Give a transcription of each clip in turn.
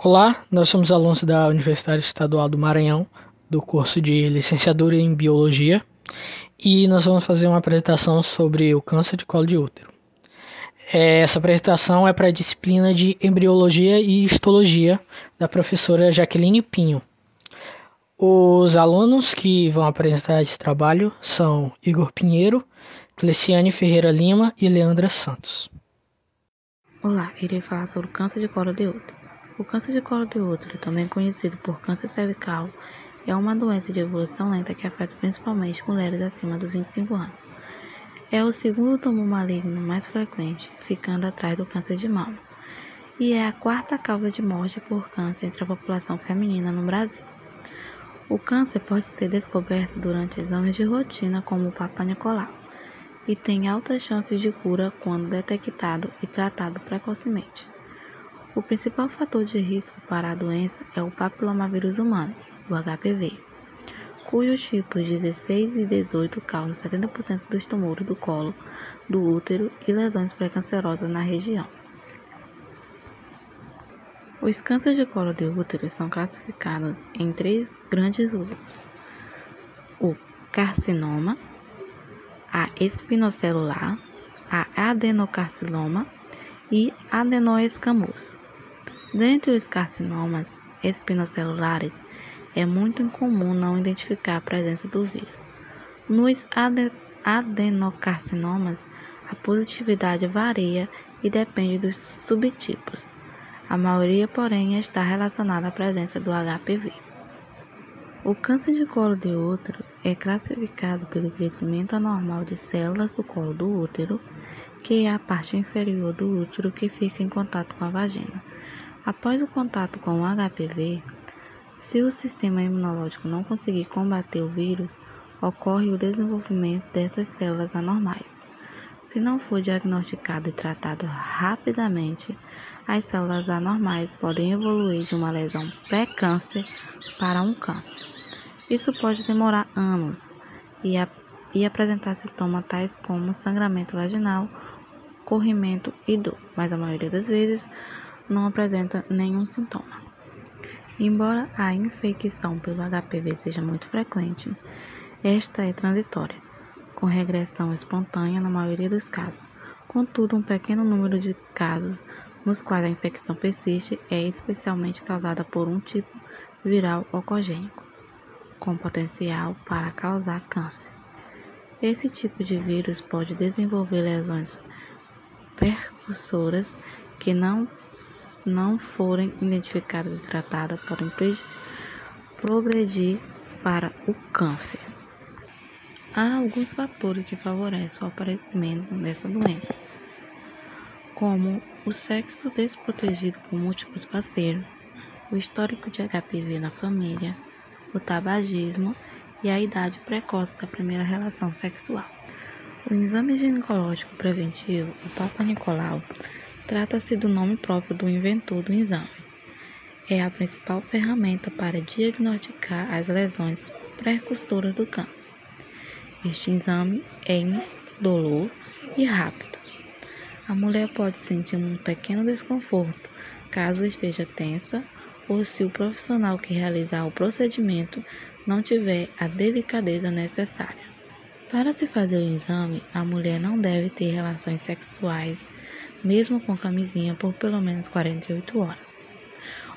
Olá, nós somos alunos da Universidade Estadual do Maranhão, do curso de Licenciatura em Biologia, e nós vamos fazer uma apresentação sobre o câncer de colo de útero. Essa apresentação é para a disciplina de Embriologia e Histologia da professora Jaqueline Pinho. Os alunos que vão apresentar esse trabalho são Igor Pinheiro, Cleciane Ferreira Lima e Leandra Santos. Olá, irei falar sobre o câncer de colo de útero. O câncer de colo de útero, também conhecido por câncer cervical, é uma doença de evolução lenta que afeta principalmente mulheres acima dos 25 anos. É o segundo tumor maligno mais frequente, ficando atrás do câncer de mama, e é a quarta causa de morte por câncer entre a população feminina no Brasil. O câncer pode ser descoberto durante exames de rotina como o Papa Nicolau e tem altas chances de cura quando detectado e tratado precocemente. O principal fator de risco para a doença é o papilomavírus humano, o HPV, cujos tipos 16 e 18 causam 70% dos tumores do colo do útero e lesões pré-cancerosas na região. Os cânceres de colo de útero são classificados em 3 grandes grupos: o carcinoma, a espinocelular, a adenocarcinoma e adenoescamoso. Dentre os carcinomas espinocelulares, é muito incomum não identificar a presença do vírus. Nos adenocarcinomas, a positividade varia e depende dos subtipos. A maioria, porém, está relacionada à presença do HPV. O câncer de colo de útero é classificado pelo crescimento anormal de células do colo do útero, que é a parte inferior do útero que fica em contato com a vagina. Após o contato com o HPV, se o sistema imunológico não conseguir combater o vírus, ocorre o desenvolvimento dessas células anormais. Se não for diagnosticado e tratado rapidamente, as células anormais podem evoluir de uma lesão pré-câncer para um câncer. Isso pode demorar anos e apresentar sintomas tais como sangramento vaginal, corrimento e dor, mas a maioria das vezes não apresenta nenhum sintoma. Embora a infecção pelo HPV seja muito frequente, esta é transitória, com regressão espontânea na maioria dos casos. Contudo, um pequeno número de casos nos quais a infecção persiste é especialmente causada por um tipo viral oncogênico, com potencial para causar câncer. Esse tipo de vírus pode desenvolver lesões percussoras que não forem identificadas e tratadas podem progredir para o câncer. Há alguns fatores que favorecem o aparecimento dessa doença, como o sexo desprotegido com múltiplos parceiros, o histórico de HPV na família, o tabagismo e a idade precoce da primeira relação sexual. O exame ginecológico preventivo, o Papa Nicolau, trata-se do nome próprio do inventor do exame. É a principal ferramenta para diagnosticar as lesões precursoras do câncer. Este exame é indolor e rápido. A mulher pode sentir um pequeno desconforto caso esteja tensa ou se o profissional que realizar o procedimento não tiver a delicadeza necessária. Para se fazer o exame, a mulher não deve ter relações sexuais mesmo com camisinha, por pelo menos 48 horas,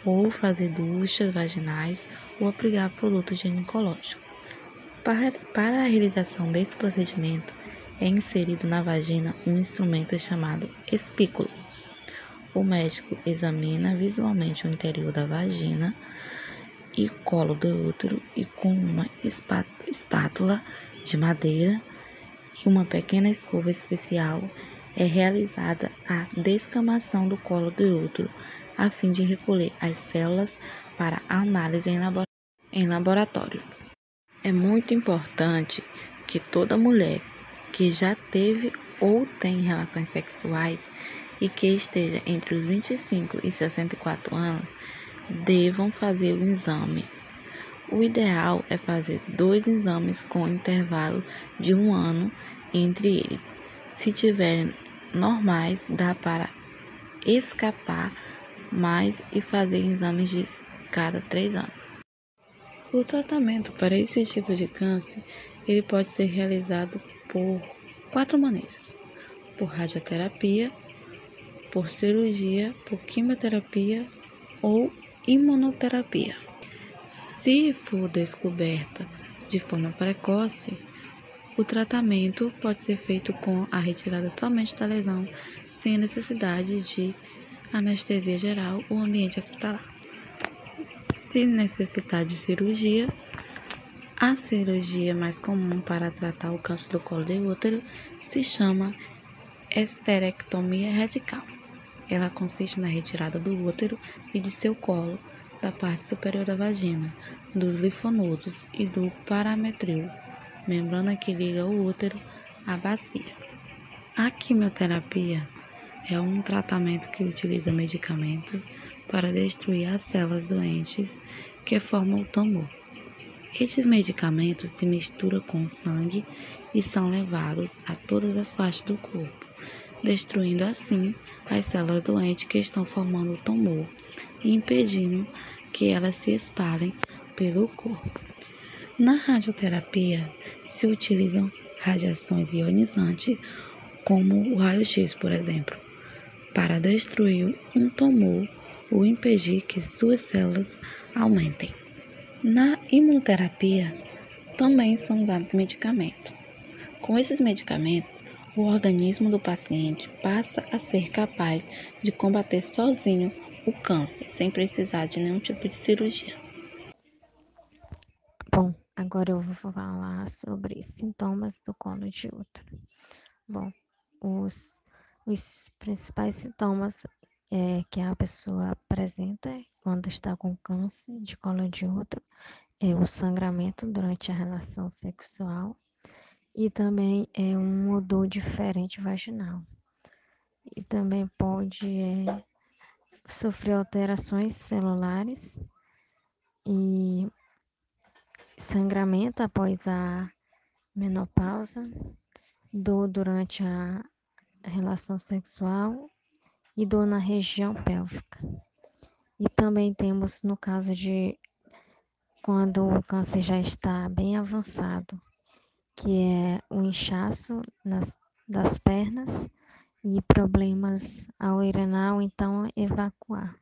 ou fazer duchas vaginais ou aplicar produto ginecológico. Para a realização desse procedimento, é inserido na vagina um instrumento chamado espículo. O médico examina visualmente o interior da vagina e colo do útero e com uma espátula de madeira e uma pequena escova especial é realizada a descamação do colo do útero, a fim de recolher as células para análise em laboratório. É muito importante que toda mulher que já teve ou tem relações sexuais e que esteja entre os 25 e 64 anos devam fazer o exame. O ideal é fazer 2 exames com intervalo de 1 ano entre eles. Se tiverem normais, dá para escapar mais e fazer exames de cada 3 anos. O tratamento para esse tipo de câncer, ele pode ser realizado por 4 maneiras: por radioterapia, por cirurgia, por quimioterapia ou imunoterapia. Se for descoberta de forma precoce, o tratamento pode ser feito com a retirada somente da lesão, sem a necessidade de anestesia geral ou ambiente hospitalar. Se necessitar de cirurgia, a cirurgia mais comum para tratar o câncer do colo de útero se chama esterectomia radical. Ela consiste na retirada do útero e de seu colo, da parte superior da vagina, dos linfonodos e do paramétrio, membrana que liga o útero à bacia. A quimioterapia é um tratamento que utiliza medicamentos para destruir as células doentes que formam o tumor. Estes medicamentos se misturam com o sangue e são levados a todas as partes do corpo, destruindo assim as células doentes que estão formando o tumor e impedindo que elas se espalhem pelo corpo. Na radioterapia, se utilizam radiações ionizantes, como o raio-x, por exemplo, para destruir um tumor ou impedir que suas células aumentem. Na imunoterapia, também são usados medicamentos. Com esses medicamentos, o organismo do paciente passa a ser capaz de combater sozinho o câncer, sem precisar de nenhum tipo de cirurgia. Bom, agora eu vou falar sobre sintomas do colo de útero. Bom, os principais sintomas que a pessoa apresenta quando está com câncer de colo de útero é o sangramento durante a relação sexual e também é um odor diferente vaginal. E também pode sofrer alterações celulares e sangramento após a menopausa, dor durante a relação sexual e dor na região pélvica. E também temos no caso de quando o câncer já está bem avançado, que é o inchaço das pernas e problemas ao urinar ou então evacuar.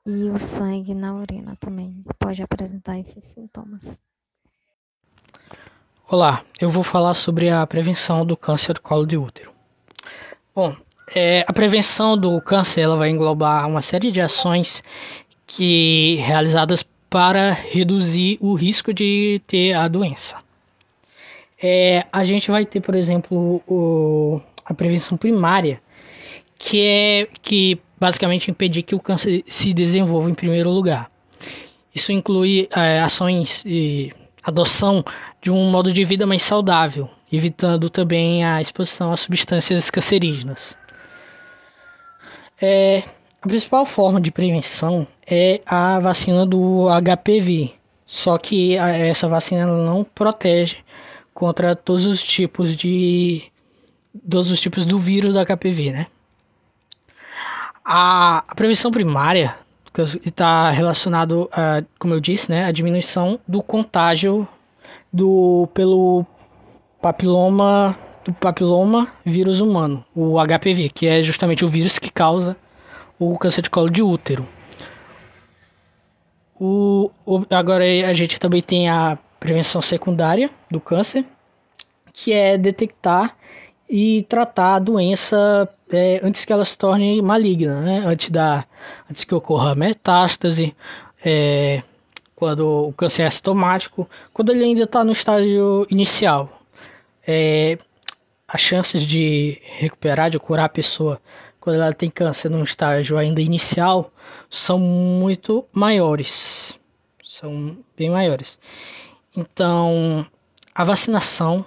E o sangue na urina também pode apresentar esses sintomas. Olá, eu vou falar sobre a prevenção do câncer do colo de útero. Bom, a prevenção do câncer ela vai englobar uma série de ações realizadas para reduzir o risco de ter a doença. A gente vai ter, por exemplo, a prevenção primária, que basicamente impedir que o câncer se desenvolva em primeiro lugar. Isso inclui ações e adoção de um modo de vida mais saudável, evitando também a exposição a substâncias cancerígenas. A principal forma de prevenção é a vacina do HPV, só que essa vacina não protege contra todos os tipos do vírus do HPV, né? A prevenção primária está relacionado, como eu disse, né, a diminuição do contágio pelo papiloma vírus humano, o HPV, que é justamente o vírus que causa o câncer de colo de útero. Agora a gente também tem a prevenção secundária do câncer, que é detectar e tratar a doença antes que ela se torne maligna, né? Antes que ocorra metástase, quando o câncer é assintomático, quando ele ainda está no estágio inicial. As chances de recuperar, de curar a pessoa quando ela tem câncer num estágio ainda inicial são muito maiores, são bem maiores. Então, a vacinação,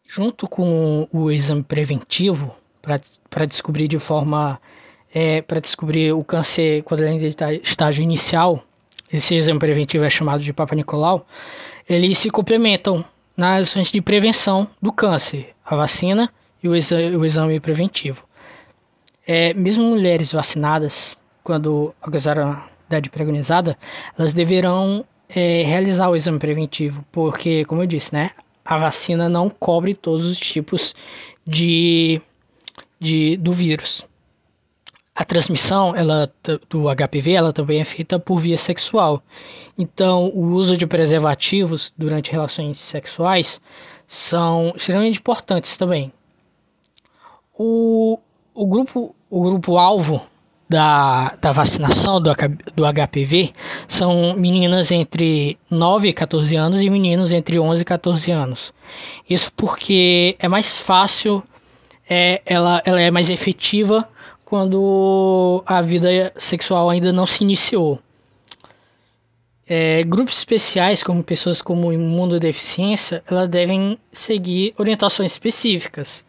junto com o exame preventivo, para descobrir para descobrir o câncer quando ele ainda está em estágio inicial, esse exame preventivo é chamado de Papa Nicolau, eles se complementam nas ações de prevenção do câncer, a vacina e o exame preventivo. Mesmo mulheres vacinadas, quando alcançaram a idade preconizada, elas deverão realizar o exame preventivo, porque, como eu disse, né, a vacina não cobre todos os tipos do vírus. A transmissão do HPV ela também é feita por via sexual. Então, o uso de preservativos durante relações sexuais são extremamente importantes também. O grupo-alvo da vacinação do HPV são meninas entre 9 e 14 anos e meninos entre 11 e 14 anos. Isso porque é mais fácil, ela é mais efetiva quando a vida sexual ainda não se iniciou. Grupos especiais, como pessoas com imunodeficiência, elas devem seguir orientações específicas.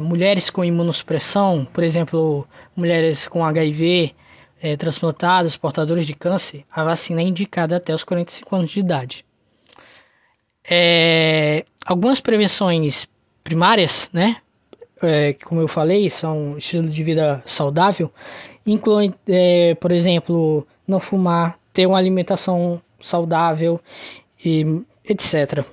Mulheres com imunossupressão, por exemplo, mulheres com HIV, transplantadas, portadoras de câncer, a vacina é indicada até os 45 anos de idade. Algumas prevenções primárias, né, como eu falei, são estilo de vida saudável, incluem, por exemplo, não fumar, ter uma alimentação saudável, e etc.